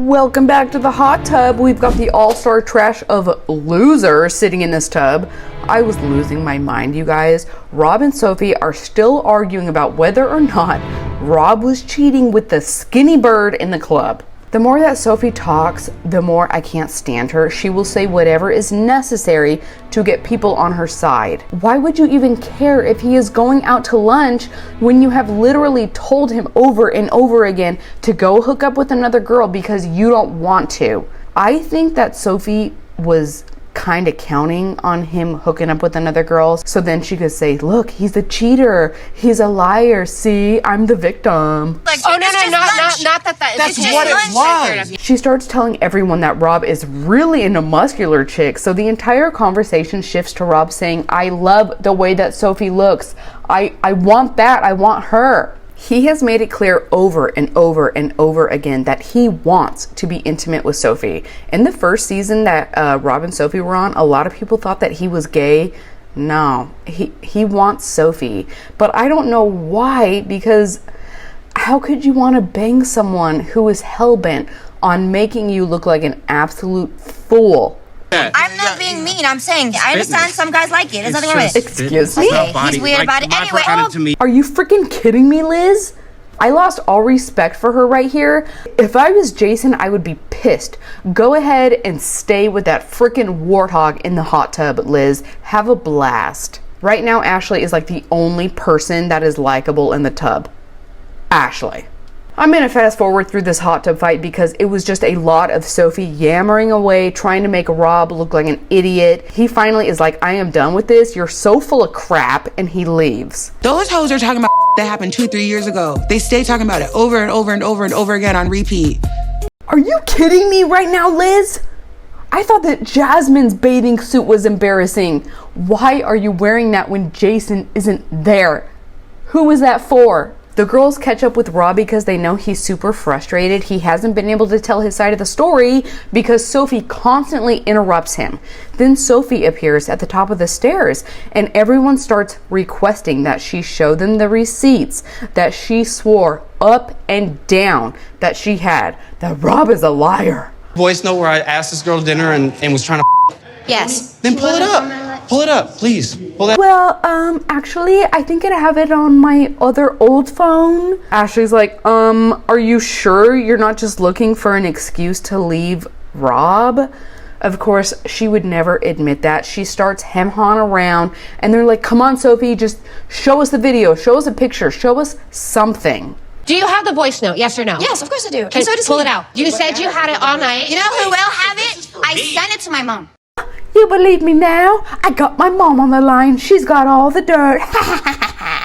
Welcome back to the hot tub. We've got the all-star trash of losers sitting in this tub. I was losing my mind, you guys. Rob and Sophie are still arguing about whether or not Rob was cheating with the skinny bird in the club. The more that Sophie talks, the more I can't stand her. She will say whatever is necessary to get people on her side. Why would you even care if he is going out to lunch when you have literally told him over and over again to go hook up with another girl because you don't want to? I think that Sophie was kind of counting on him hooking up with another girl, so then she could say, look, he's a cheater, he's a liar, see, I'm the victim. Like, oh no, not that. That's what it was. She starts telling everyone that Rob is really into muscular chicks, so the entire conversation shifts to Rob saying, I love the way that Sophie looks, I want that, I want her. He has made it clear over and over and over again that he wants to be intimate with Sophie. In the first season that Rob and Sophie were on, a lot of people thought that he was gay. No, he wants Sophie. But I don't know why, because how could you want to bang someone who is hell-bent on making you look like an absolute fool? I'm not being mean. I'm saying I understand some guys like it. There's nothing wrong with it. Excuse me? Okay, he's weird about it. Anyway, are you freaking kidding me, Liz? I lost all respect for her right here. If I was Jason, I would be pissed. Go ahead and stay with that freaking warthog in the hot tub, Liz. Have a blast. Right now, Ashley is like the only person that is likable in the tub. Ashley. I'm gonna fast forward through this hot tub fight because it was just a lot of Sophie yammering away, trying to make Rob look like an idiot. He finally is like, I am done with this. You're so full of crap, and he leaves. Those hoes are talking about that happened 2-3 years ago. They stay talking about it over and over and over and over again on repeat. Are you kidding me right now, Liz? I thought that Jasmine's bathing suit was embarrassing. Why are you wearing that when Jason isn't there? Who is that for? The girls catch up with Rob because they know he's super frustrated. He hasn't been able to tell his side of the story because Sophie constantly interrupts him. Then Sophie appears at the top of the stairs and everyone starts requesting that she show them the receipts that she swore up and down that she had, that Rob is a liar. Voice note where I asked this girl to dinner and was trying to yes. Then pull it up. Pull it up, please. Pull that. Well, actually, I think I have it on my other old phone. Ashley's like, are you sure you're not just looking for an excuse to leave Rob? Of course, she would never admit that. She starts hem-hawing around, and they're like, come on, Sophie, just show us the video, show us a picture, show us something. Do you have the voice note? Yes or no? Yes, of course I do. Okay, So does pull he. it out. You said you had it all night. You know who will have it? I sent it to my mom. You believe me now? I got my mom on the line. She's got all the dirt.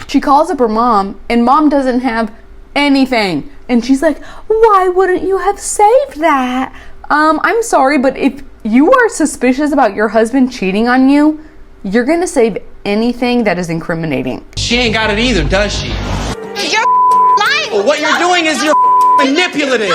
She calls up her mom, and mom doesn't have anything. And she's like, why wouldn't you have saved that? I'm sorry, but if you are suspicious about your husband cheating on you, you're gonna save anything that is incriminating. She ain't got it either, does she? You're lying. Well, what you're doing is you're manipulative.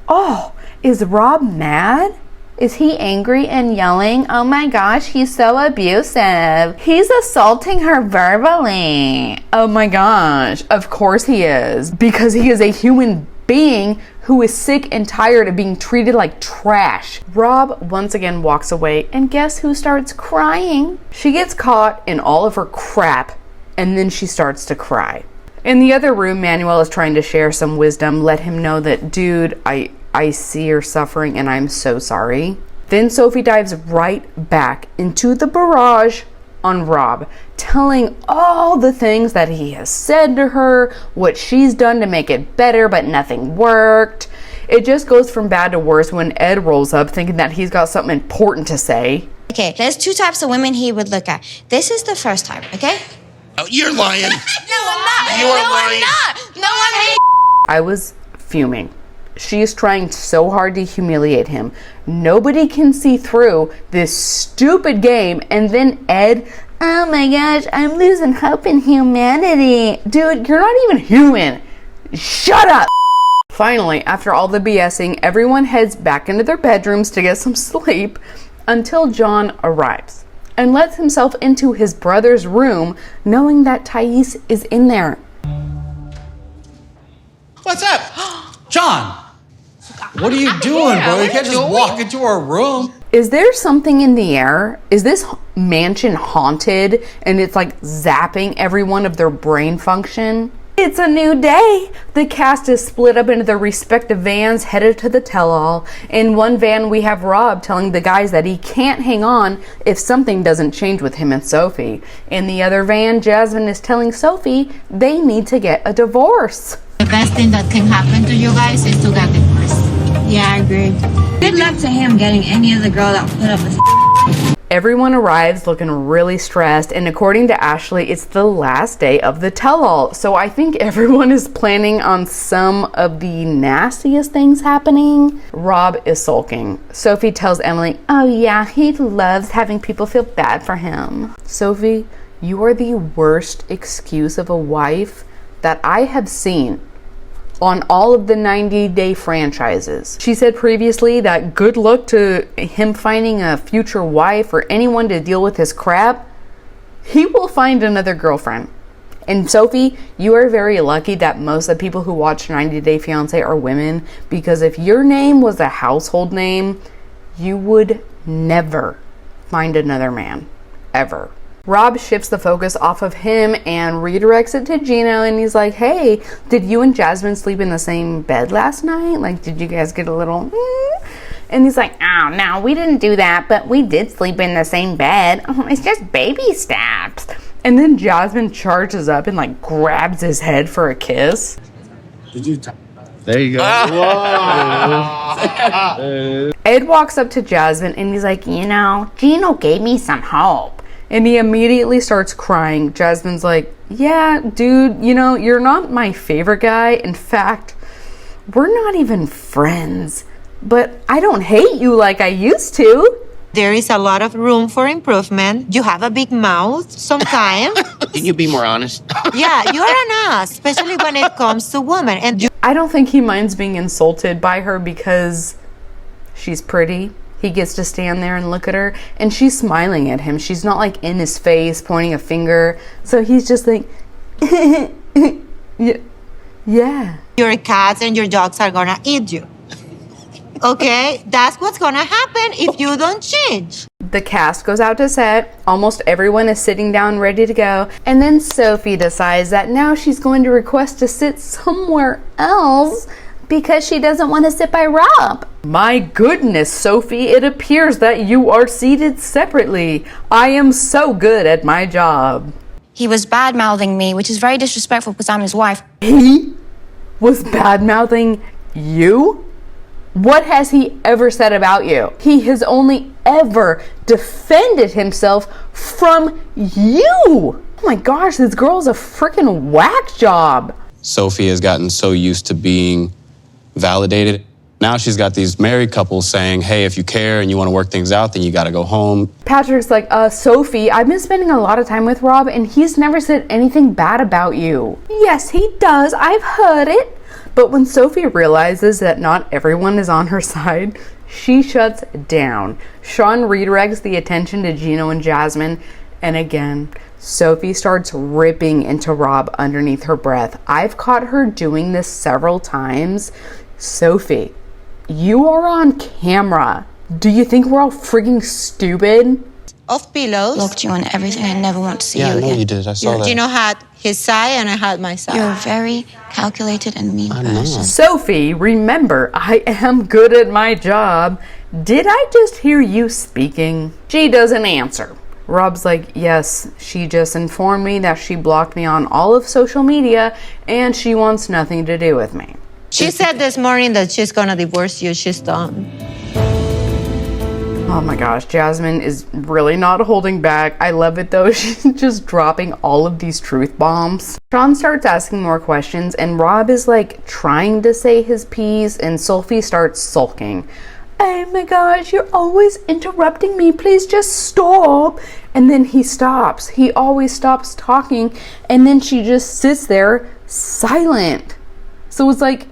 Oh, is Rob mad? Is he angry and yelling, oh my gosh, he's so abusive. He's assaulting her verbally. Oh my gosh, of course he is. Because he is a human being who is sick and tired of being treated like trash. Rob once again walks away, and guess who starts crying? She gets caught in all of her crap, and then she starts to cry. In the other room, Manuel is trying to share some wisdom, let him know that, dude, I see your suffering and I'm so sorry. Then Sophie dives right back into the barrage on Rob, telling all the things that he has said to her, what she's done to make it better, but nothing worked. It just goes from bad to worse when Ed rolls up thinking that he's got something important to say. Okay, there's two types of women he would look at. This is the first type, okay? Oh, you're lying. No, I'm not. You are no, lying. I'm not. No, I'm I was fuming. She is trying so hard to humiliate him. Nobody can see through this stupid game. And then Ed, oh my gosh, I'm losing hope in humanity. Dude, you're not even human. Shut up. Finally, after all the BSing, everyone heads back into their bedrooms to get some sleep until John arrives and lets himself into his brother's room knowing that Thais is in there. What's up? John! What are you doing, bro? You can't just walk into our room. Is there something in the air? Is this mansion haunted and it's like zapping everyone of their brain function? It's a new day. The cast is split up into their respective vans headed to the tell-all. In one van we have Rob telling the guys that he can't hang on if something doesn't change with him and Sophie. In the other van, Jasmine is telling Sophie they need to get a divorce. The best thing that can happen to you guys is to get divorced. Yeah, I agree. Good luck to him getting any other girl that put up with. Everyone arrives looking really stressed, and according to Ashley, it's the last day of the tell-all. So I think everyone is planning on some of the nastiest things happening. Rob is sulking. Sophie tells Emily, oh yeah, he loves having people feel bad for him. Sophie, you are the worst excuse of a wife that I have seen on all of the 90-day franchises. She said previously that good luck to him finding a future wife or anyone to deal with his crap. He will find another girlfriend. And Sophie, you are very lucky that most of the people who watch 90 Day Fiance are women, because if your name was a household name, you would never find another man. Ever. Rob shifts the focus off of him and redirects it to Gino, and he's like, hey, did you and Jasmine sleep in the same bed last night? Like, did you guys get a little And he's like, oh, no, we didn't do that, but we did sleep in the same bed. Oh, it's just baby steps. And then Jasmine charges up and, like, grabs his head for a kiss. There you go. Ed walks up to Jasmine, and he's like, you know, Gino gave me some hope. And he immediately starts crying. Jasmine's like, yeah, dude, you know, you're not my favorite guy. In fact, we're not even friends. But I don't hate you like I used to. There is a lot of room for improvement. You have a big mouth sometimes. Can you be more honest? Yeah, you're an ass, especially when it comes to women. And I don't think he minds being insulted by her because she's pretty. He gets to stand there and look at her, and she's smiling at him. She's not like in his face pointing a finger. So he's just like, yeah. your cats and your dogs are gonna eat you. Okay? That's what's gonna happen if you don't change. The cast goes out to set. Almost everyone is sitting down ready to go. And then Sophie decides that now she's going to request to sit somewhere else because she doesn't want to sit by Rob. My goodness, Sophie, it appears that you are seated separately. I am so good at my job. He was bad-mouthing me, which is very disrespectful because I'm his wife. He was bad-mouthing you? What has he ever said about you? He has only ever defended himself from you. Oh my gosh, this girl's a freaking whack job. Sophie has gotten so used to being validated. Now she's got these married couples saying, hey, if you care and you want to work things out, then you got to go home. Patrick's like, Sophie, I've been spending a lot of time with Rob and he's never said anything bad about you. Yes, he does. I've heard it. But when Sophie realizes that not everyone is on her side, she shuts down. Sean redirects the attention to Gino and Jasmine, and again, Sophie starts ripping into Rob underneath her breath. I've caught her doing this several times. Sophie, you are on camera. Do you think we're all freaking stupid? Of pillows. Looked you on everything. I never want to see Yeah, you I know again. you did. I saw that. Gino had his side and I had my side. You're a very calculated and mean person. Sophie, remember, I am good at my job. Did I just hear you speaking? She doesn't answer. Rob's like, yes, she just informed me that she blocked me on all of social media and she wants nothing to do with me. She said this morning that she's gonna divorce you. She's done. Oh my gosh, Jasmine is really not holding back. I love it though. She's just dropping all of these truth bombs. Sean starts asking more questions and Rob is like trying to say his piece and Sophie starts sulking. Oh my gosh, you're always interrupting me. Please just stop. And then he stops. He always stops talking and then she just sits there silent. So it's like,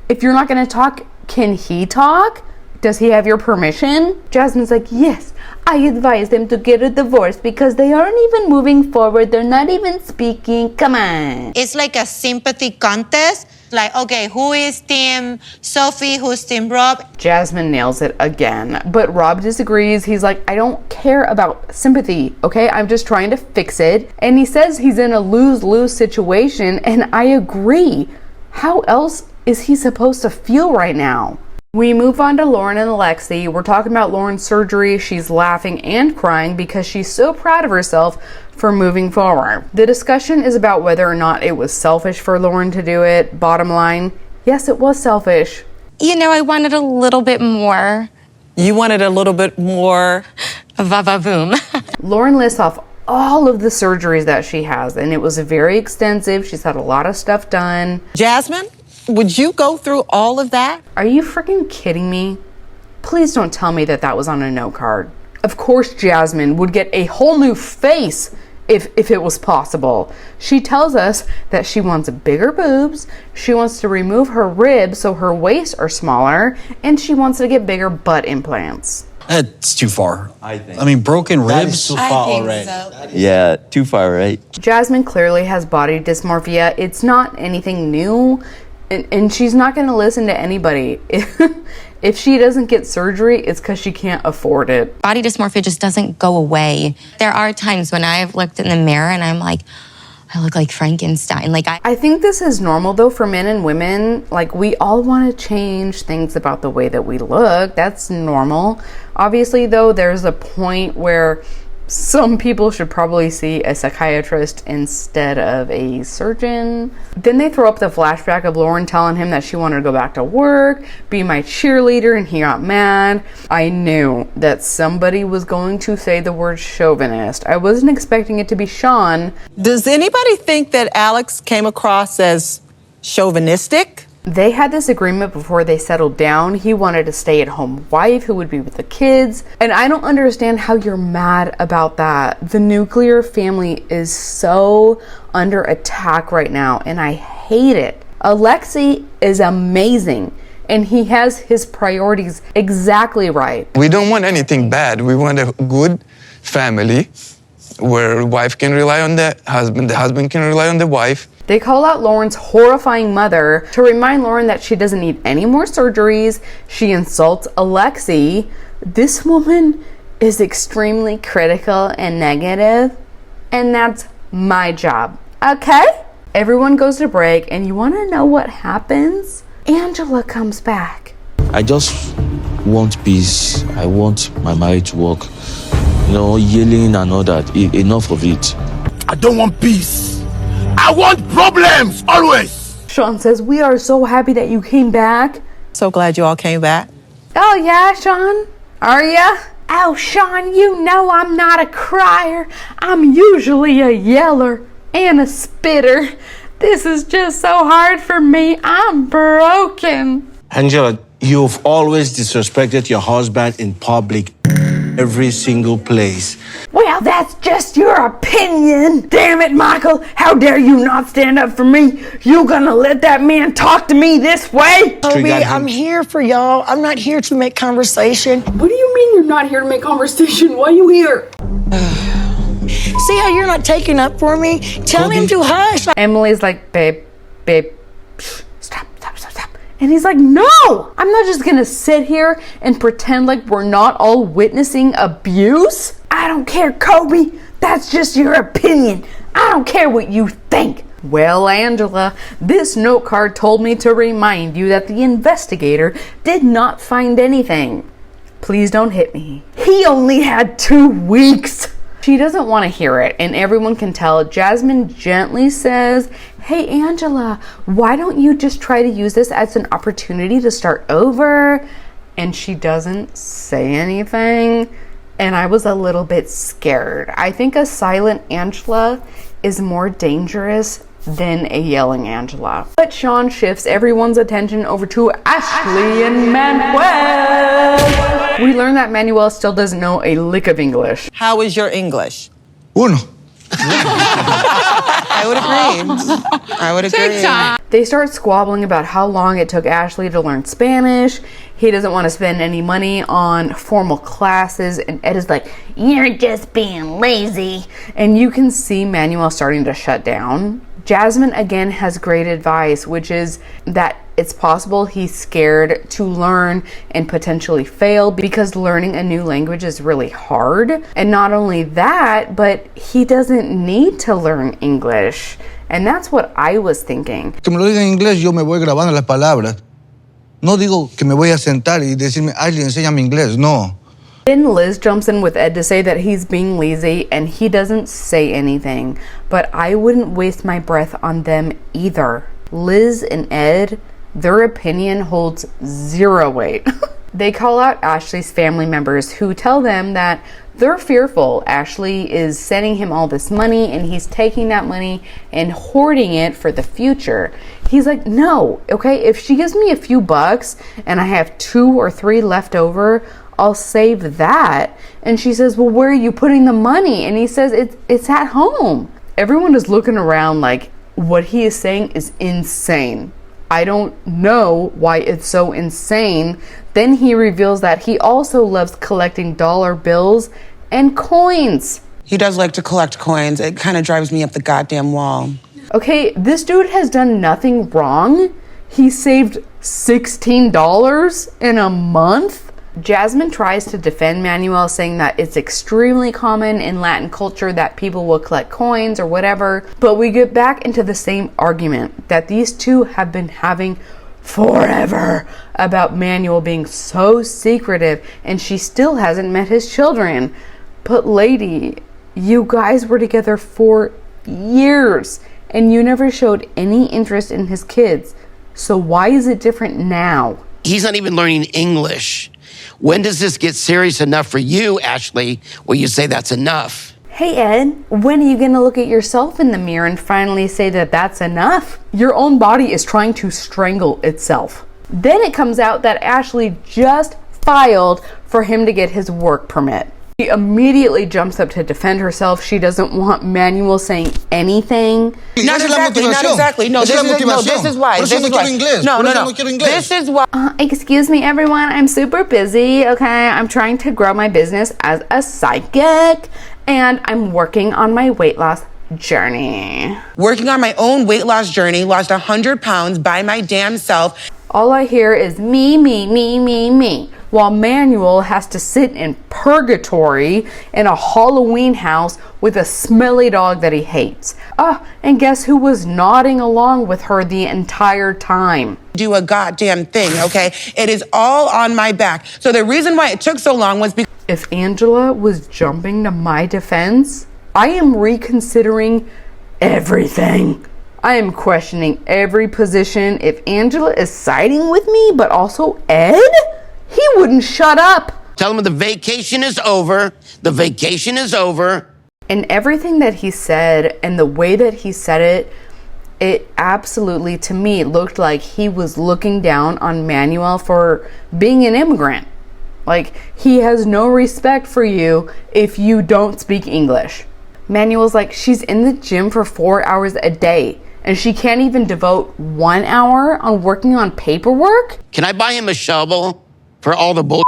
if you're not going to talk, can he talk? Does he have your permission? Jasmine's like, yes, I advise them to get a divorce because they aren't even moving forward. They're not even speaking. Come on. It's like a sympathy contest Like, okay, who is team Sophie? Who's team Rob? Jasmine nails it again, but Rob disagrees. He's like, I don't care about sympathy, okay? I'm just trying to fix it. And he says he's in a lose-lose situation, and I agree. How else is he supposed to feel right now? We move on to Loren and Alexei. We're talking about Loren's surgery. She's laughing and crying because she's so proud of herself for moving forward. The discussion is about whether or not it was selfish for Loren to do it. Bottom line, yes, it was selfish. You know, I wanted a little bit more. You wanted a little bit more. Va-va-boom. Loren lists off all of the surgeries that she has, and it was very extensive. She's had a lot of stuff done. Jasmine, would you go through all of that? Are you freaking kidding me? Please don't tell me that that was on a note card. Of course Jasmine would get a whole new face if it was possible. She tells us that she wants bigger boobs, she wants to remove her ribs so her waists are smaller, and she wants to get bigger butt implants. That's too far. I think. I mean, broken ribs? Too far already. So. Yeah, too far, right? Jasmine clearly has body dysmorphia. It's not anything new, and she's not going to listen to anybody. If she doesn't get surgery, it's because she can't afford it. Body dysmorphia just doesn't go away. There are times when I've looked in the mirror and I'm like, I look like Frankenstein. I think this is normal though for men and women. Like, we all want to change things about the way that we look. That's normal. Obviously though, there's a point where some people should probably see a psychiatrist instead of a surgeon. Then they throw up the flashback of Loren telling him that she wanted to go back to work, be my cheerleader, and he got mad. I knew that somebody was going to say the word chauvinist. I wasn't expecting it to be Sean. Does anybody think that Alex came across as chauvinistic? They had this agreement before they settled down. He wanted a stay-at-home wife who would be with the kids. And I don't understand how you're mad about that. The nuclear family is so under attack right now, and I hate it. Alexei is amazing, and he has his priorities exactly right. We don't want anything bad. We want a good family where the wife can rely on the husband can rely on the wife. They call out Loren's horrifying mother to remind Loren that she doesn't need any more surgeries. She insults Alexei. This woman is extremely critical and negative, and that's my job, okay? Everyone goes to break, and you want to know what happens? Angela comes back. I just want peace. I want my marriage to work. You know, yelling and all that. Enough of it. I don't want peace. I want problems, always. Sean says, we are so happy that you came back. So glad you all came back. Oh yeah, Sean? Are ya? Oh, Sean, you know I'm not a crier. I'm usually a yeller and a spitter. This is just so hard for me. I'm broken. Angela, you've always disrespected your husband in public, every single place. Well, that's just your opinion. Damn it, Michael. How dare you not stand up for me? You gonna let that man talk to me this way? Sophie, I'm here for y'all. I'm not here to make conversation. What do you mean you're not here to make conversation? Why are you here? See how you're not taking up for me? Tell him to hush. Emily's like, babe, stop. And he's like, no, I'm not just gonna sit here and pretend like we're not all witnessing abuse. I don't care, Kobe. That's just your opinion. I don't care what you think. Well, Angela, this note card told me to remind you that the investigator did not find anything. Please don't hit me. He only had 2 weeks. She doesn't want to hear it, and everyone can tell. Jasmine gently says, hey, Angela, why don't you just try to use this as an opportunity to start over? And she doesn't say anything, and I was a little bit scared. I think a silent Angela is more dangerous than a yelling Angela. But Sean shifts everyone's attention over to Ashley and Manuel. We learn that Manuel still doesn't know a lick of English. How is your English? Uno. I would agree. They start squabbling about how long it took Ashley to learn Spanish. He doesn't want to spend any money on formal classes, and Ed is like, you're just being lazy. And you can see Manuel starting to shut down. Jasmine again has great advice, which is that it's possible he's scared to learn and potentially fail because learning a new language is really hard. And not only that, but he doesn't need to learn English. And that's what I was thinking. Que me lo diga en inglés, yo me voy grabando las palabras. No digo que me voy a sentar y decirme, Ashley, enséñame inglés. No. Then Liz jumps in with Ed to say that he's being lazy and he doesn't say anything. But I wouldn't waste my breath on them either. Liz and Ed, their opinion holds zero weight. They call out Ashley's family members who tell them that they're fearful Ashley is sending him all this money and he's taking that money and hoarding it for the future. He's like, no, okay, if she gives me a few bucks and I have 2 or 3 left over, I'll save that. And she says, well, where are you putting the money? And he says, it's at home. Everyone is looking around like what he is saying is insane. I don't know why it's so insane. Then he reveals that he also loves collecting dollar bills and coins. He does like to collect coins. It kind of drives me up the goddamn wall. Okay, this dude has done nothing wrong. He saved $16 in a month. Jasmine tries to defend Manuel, saying that it's extremely common in Latin culture that people will collect coins or whatever. But we get back into the same argument that these two have been having forever about Manuel being so secretive and she still hasn't met his children. But lady, you guys were together for years and you never showed any interest in his kids. So why is it different now? He's not even learning English. When does this get serious enough for you, Ashley, where you say that's enough? Hey Ed, when are you gonna look at yourself in the mirror and finally say that that's enough? Your own body is trying to strangle itself. Then it comes out that Ashley just filed for him to get his work permit. She immediately jumps up to defend herself. She doesn't want Manuel saying anything. Not exactly. No, this is why. This is why. Excuse me, everyone. I'm super busy, okay? I'm trying to grow my business as a psychic, and I'm working on my weight loss journey. Working on my own weight loss journey, lost 100 pounds by my damn self. All I hear is me, while Manuel has to sit in purgatory in a Halloween house with a smelly dog that he hates. And guess who was nodding along with her the entire time? Do a goddamn thing, okay? It is all on my back. So the reason why it took so long was because if Angela was jumping to my defense, I am reconsidering everything. I am questioning every position. If Angela is siding with me, but also Ed, he wouldn't shut up. Tell him the vacation is over. The vacation is over. And everything that he said and the way that he said it, it absolutely, to me, looked like he was looking down on Manuel for being an immigrant. Like, he has no respect for you if you don't speak English. Manuel's like, she's in the gym for 4 hours a day and she can't even devote 1 hour on working on paperwork? Can I buy him a shovel for all the bull?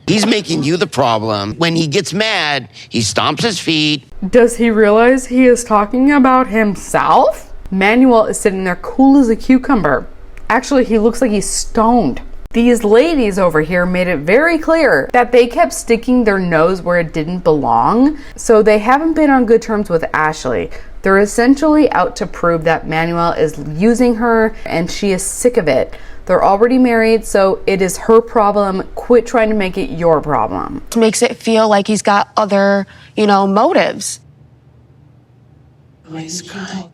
He's making you the problem. When he gets mad, he stomps his feet. Does he realize he is talking about himself? Manuel is sitting there cool as a cucumber. Actually, he looks like he's stoned. These ladies over here made it very clear that they kept sticking their nose where it didn't belong, so they haven't been on good terms with Ashley. They're essentially out to prove that Manuel is using her and she is sick of it. They're already married, so it is her problem. Quit trying to make it your problem. It makes it feel like he's got other, motives. Nice guy.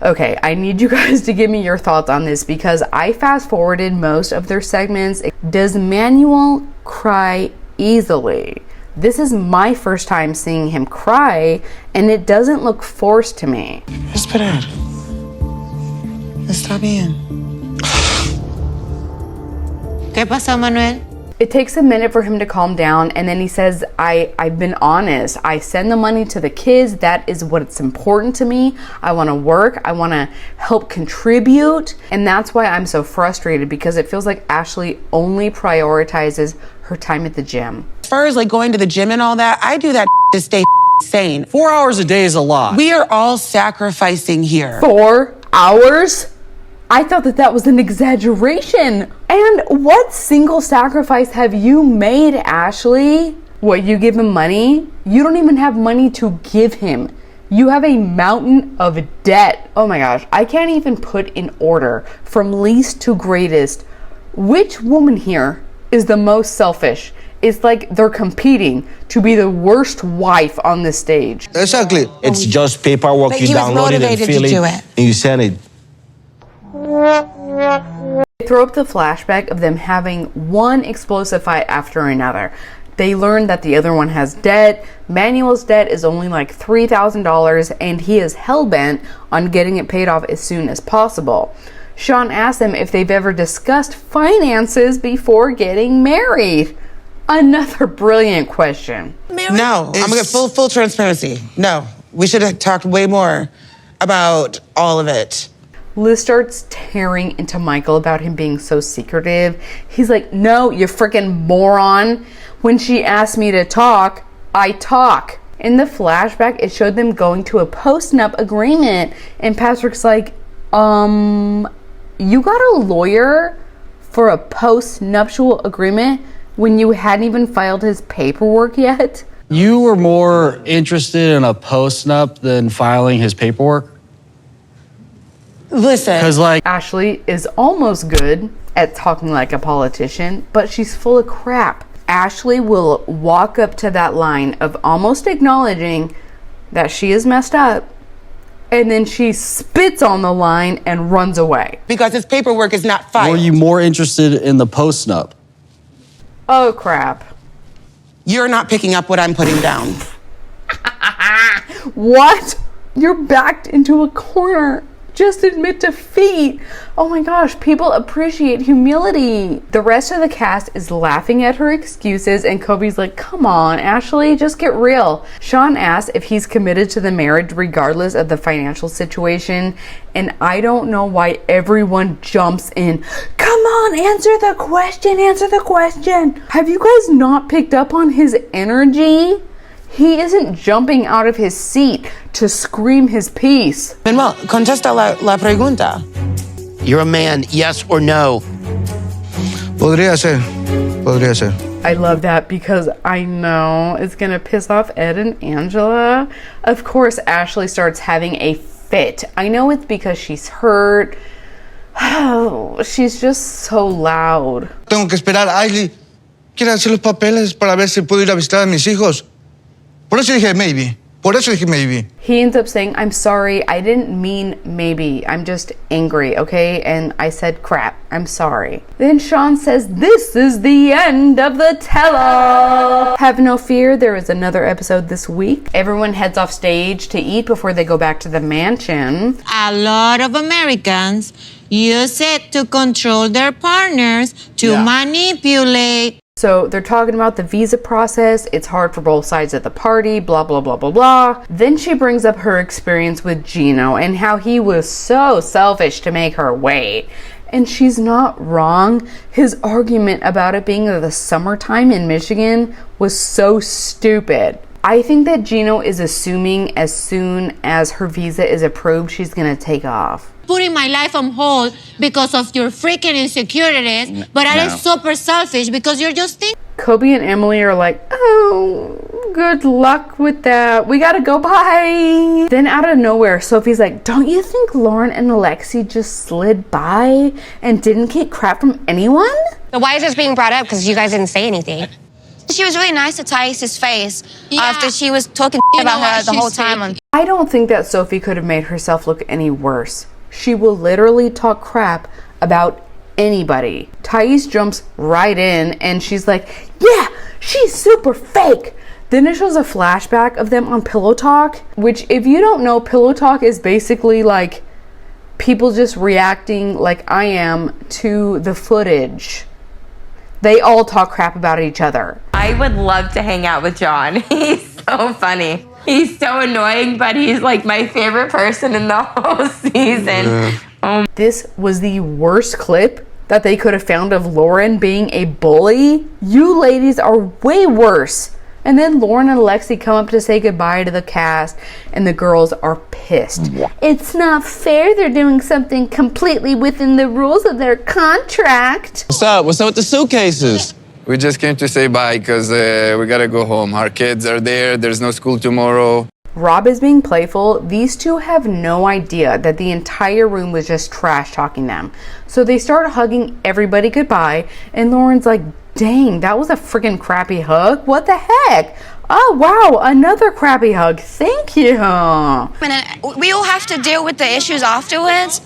Okay, I need you guys to give me your thoughts on this because I fast forwarded most of their segments. Does Manuel cry easily? This is my first time seeing him cry and it doesn't look forced to me. Esperar. Está bien. ¿Qué pasó, Manuel? It takes a minute for him to calm down and then he says, I've been honest. I send the money to the kids. That is what's important to me. I want to work. I want to help contribute. And that's why I'm so frustrated because it feels like Ashley only prioritizes her time at the gym. As far as like going to the gym and all that, I do that to stay sane. 4 hours a day is a lot. We are all sacrificing here. 4 hours? I thought that was an exaggeration. And what single sacrifice have you made, Ashley? What, you give him money? You don't even have money to give him. You have a mountain of debt. Oh my gosh, I can't even put in order from least to greatest. Which woman here is the most selfish? It's like they're competing to be the worst wife on this stage. Exactly. It's just paperwork. But You he was download it and motivated fill to it, do it. and you send it. They throw up the flashback of them having one explosive fight after another. They learn that the other one has debt. Manuel's debt is only like $3,000 and he is hell-bent on getting it paid off as soon as possible. Sean asks them if they've ever discussed finances before getting married. Another brilliant question. No, I'm gonna get full transparency. No, we should have talked way more about all of it. Liz starts tearing into Michael about him being so secretive. He's like, no, you freaking moron. When she asked me to talk, I talk. In the flashback, it showed them going to a post-nup agreement. And Patrick's like, you got a lawyer for a post-nuptial agreement when you hadn't even filed his paperwork yet? You were more interested in a post-nup than filing his paperwork? Listen. Because, like, Ashley is almost good at talking like a politician, but she's full of crap. Ashley will walk up to that line of almost acknowledging that she is messed up, and then she spits on the line and runs away. Because his paperwork is not filed. were you more interested in the post-nup? Oh, crap. You're not picking up what I'm putting down. What? You're backed into a corner. Just admit defeat. Oh my gosh, people appreciate humility. The rest of the cast is laughing at her excuses and Kobe's like, come on, Ashley, just get real. Sean asks if he's committed to the marriage regardless of the financial situation, and I don't know why everyone jumps in. Come on, answer the question, answer the question. Have you guys not picked up on his energy? He isn't jumping out of his seat to scream his piece. Manuel, contesta la pregunta. You're a man, yes or no? Podría ser. I love that because I know it's gonna piss off Ed and Angela. Of course, Ashley starts having a fit. I know it's because she's hurt. Oh, she's just so loud. Tengo que esperar. Ashley quiere hacer los papeles para ver si puedo ir a visitar a mis hijos. Por eso dije maybe. He ends up saying, I'm sorry, I didn't mean maybe. I'm just angry, okay? And I said crap. I'm sorry. Then Sean says, this is the end of the tell-all. Have no fear, there is another episode this week. Everyone heads off stage to eat before they go back to the mansion. A lot of Americans use it to control their partners, to manipulate. So they're talking about the visa process. It's hard for both sides at the party, blah, blah, blah, blah, blah. Then she brings up her experience with Gino and how he was so selfish to make her wait. And she's not wrong. His argument about it being the summertime in Michigan was so stupid. I think that Gino is assuming as soon as her visa is approved, she's gonna take off. Putting my life on hold because of your freaking insecurities, but that is super selfish because you're just thinking. Kobe and Emily are like, oh, good luck with that. We gotta go, bye. Then out of nowhere, Sophie's like, don't you think Loren and Alexei just slid by and didn't get crap from anyone? So why is this being brought up? Because you guys didn't say anything. She was really nice to Thais' face after she was talking about her the whole time. I don't think that Sophie could have made herself look any worse. She will literally talk crap about anybody. Thais jumps right in and she's like, yeah, she's super fake. Then it shows a flashback of them on Pillow Talk, which if you don't know, Pillow Talk is basically like people just reacting like I am to the footage. They all talk crap about each other. I would love to hang out with John. He's so funny. He's so annoying, but he's like my favorite person in the whole season. This was the worst clip that they could have found of Loren being a bully. You ladies are way worse And then Loren and Alexei come up to say goodbye to the cast, and the girls are pissed. It's not fair. They're doing something completely within the rules of their contract. What's up? What's up with the suitcases? We just came to say bye because we gotta go home. Our kids are there. There's no school tomorrow. Rob is being playful. These two have no idea that the entire room was just trash talking them. So they start hugging everybody goodbye, and Loren's like, dang, that was a freaking crappy hug. What the heck? Oh, wow, another crappy hug. Thank you. And we all have to deal with the issues afterwards.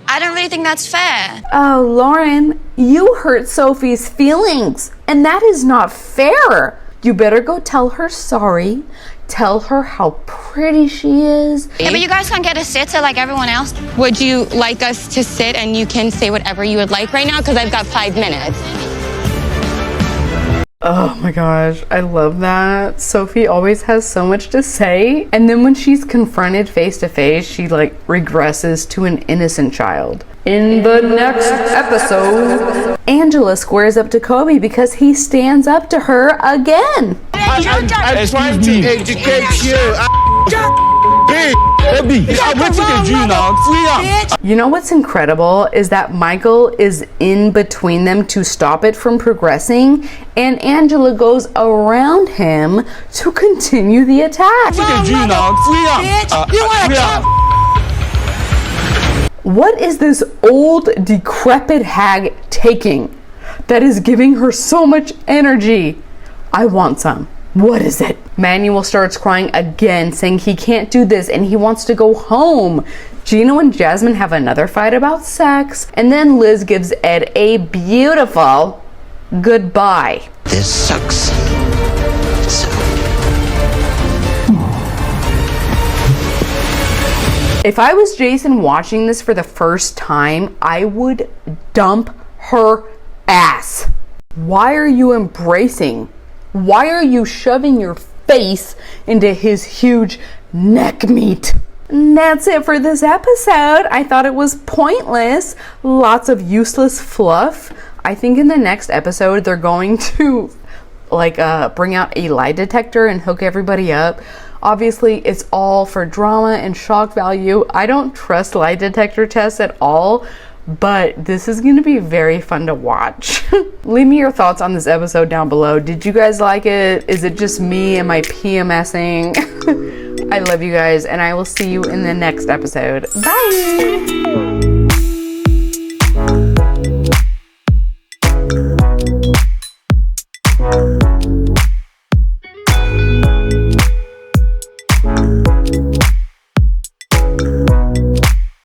I don't really think that's fair. Oh, Loren, you hurt Sophie's feelings, and that is not fair. You better go tell her sorry. Tell her how pretty she is. Yeah, but you guys can't get a sitter like everyone else. Would you like us to sit and you can say whatever you would like right now? Because I've got 5 minutes. Oh my gosh, I love that. Sophie always has so much to say. And then when she's confronted face to face, she like regresses to an innocent child. In the next episode, Angela squares up to Kobe because he stands up to her again. I'm trying to educate you. You know what's incredible is that Michael is in between them to stop it from progressing, and Angela goes around him to continue the attack. What is this old, decrepit hag taking that is giving her so much energy? I want some. What is it? Manuel starts crying again, saying he can't do this and he wants to go home. Gino and Jasmine have another fight about sex, and then Liz gives Ed a beautiful goodbye. This sucks. If I was Jason watching this for the first time, I would dump her ass. Why are you embracing? Why are you shoving your face into his huge neck meat? And that's it for this episode. I thought it was pointless. Lots of useless fluff. I think in the next episode they're going to bring out a lie detector and hook everybody up. Obviously, it's all for drama and shock value. I don't trust lie detector tests at all, but this is going to be very fun to watch. Leave me your thoughts on this episode down below. Did you guys like it? Is it just me? Am I PMSing? I love you guys, and I will see you in the next episode. Bye!